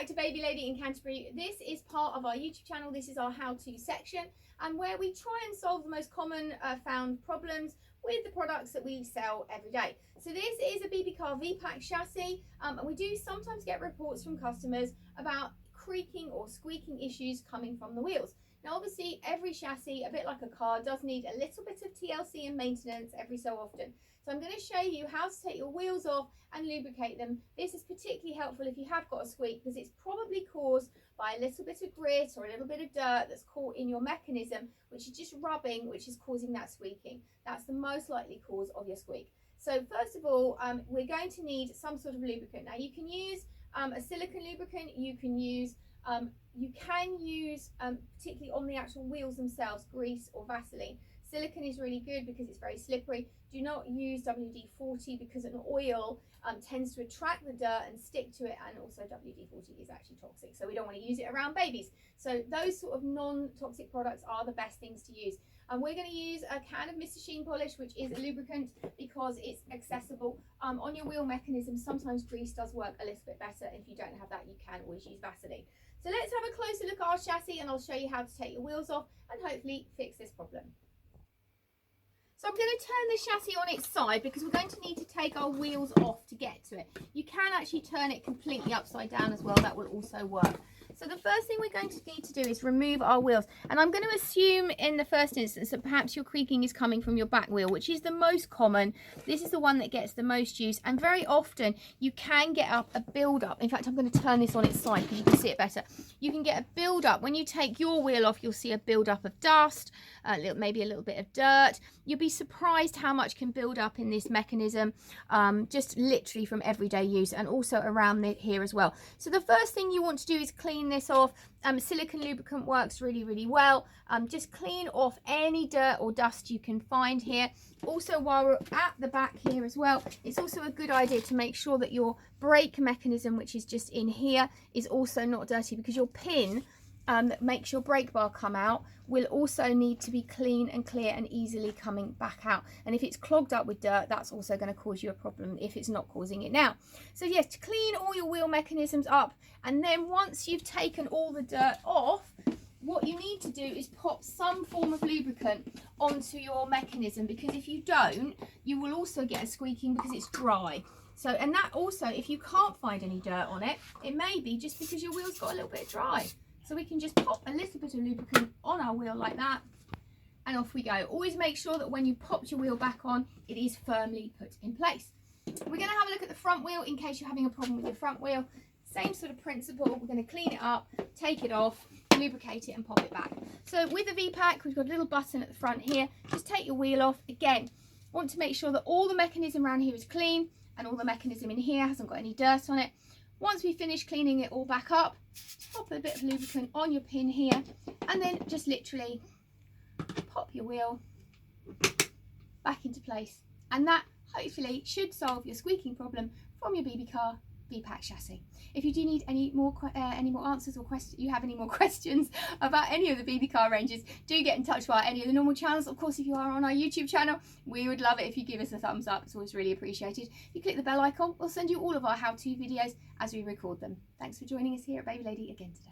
back to Baby Lady in Canterbury. This is part of our YouTube channel. This is our how-to section, and where we try and solve the most common found problems with the products that we sell every day. So this is a Bebecar V Pack chassis, and we do sometimes get reports from customers about creaking or squeaking issues coming from the wheels. Now obviously every chassis, a bit like a car, does need a little bit of TLC and maintenance every so often. So I'm going to show you how to take your wheels off and lubricate them. This is particularly helpful if you have got a squeak, because it's probably caused by a little bit of grit or a little bit of dirt that's caught in your mechanism, which is just rubbing, which is causing that squeaking. That's the most likely cause of your squeak. So first of all, we're going to need some sort of lubricant. Now you can use a silicone lubricant, you can use particularly on the actual wheels themselves, grease or Vaseline. Silicone is really good because it's very slippery. Do not use WD-40 because an oil tends to attract the dirt and stick to it, and also WD-40 is actually toxic, so we don't want to use it around babies. So those sort of non-toxic products are the best things to use. And we're going to use a can of Mr. Sheen polish, which is a lubricant because it's accessible. On your wheel mechanism, sometimes grease does work a little bit better. If you don't have that, you can always use Vaseline. So let's have a closer look at our chassis, and I'll show you how to take your wheels off and hopefully fix this problem. So I'm going to turn the chassis on its side because we're going to need to take our wheels off to get to it. You can actually turn it completely upside down as well. That will also work. So the first thing we're going to need to do is remove our wheels. And I'm going to assume in the first instance that perhaps your creaking is coming from your back wheel, which is the most common. This is the one that gets the most use. And very often you can get up a build-up. In fact, I'm going to turn this on its side because you can see it better. You can get a build-up. When you take your wheel off, you'll see a build-up of dust, maybe a little bit of dirt. You'll be surprised how much can build up in this mechanism, just literally from everyday use, and also around here as well. So the first thing you want to do is clean this off. Silicone lubricant works really well. Just clean off any dirt or dust you can find here. Also, while we're at the back here as well, it's also a good idea to make sure that your brake mechanism, which is just in here, is also not dirty, because your pin that makes your brake bar come out will also need to be clean and clear and easily coming back out. And if it's clogged up with dirt, that's also going to cause you a problem if it's not causing it now. So yes, to clean all your wheel mechanisms up, and then once you've taken all the dirt off, what you need to do is pop some form of lubricant onto your mechanism, because if you don't, you will also get a squeaking because it's dry. So, and that also, if you can't find any dirt on it, it may be just because your wheel's got a little bit dry. So we can just pop a little bit of lubricant on our wheel like that, and off we go. Always make sure that when you pop your wheel back on, it is firmly put in place. We're going to have a look at the front wheel in case you're having a problem with your front wheel. Same sort of principle. We're going to clean it up, take it off, lubricate it and pop it back. So with the V Pack, we've got a little button at the front here. Just take your wheel off. Again, want to make sure that all the mechanism around here is clean, and all the mechanism in here hasn't got any dirt on it. Once we finish cleaning it all back up, pop a bit of lubricant on your pin here, and then just literally pop your wheel back into place. And that hopefully should solve your squeaking problem from your Bebecar V Pack chassis. If you do need any more answers, or you have any more questions about any of the Bebecar ranges, do get in touch via any of the normal channels. Of course, if you are on our YouTube channel, we would love it if you give us a thumbs up. It's always really appreciated. If you click the bell icon, we'll send you all of our how-to videos as we record them. Thanks for joining us here at Baby Lady again today.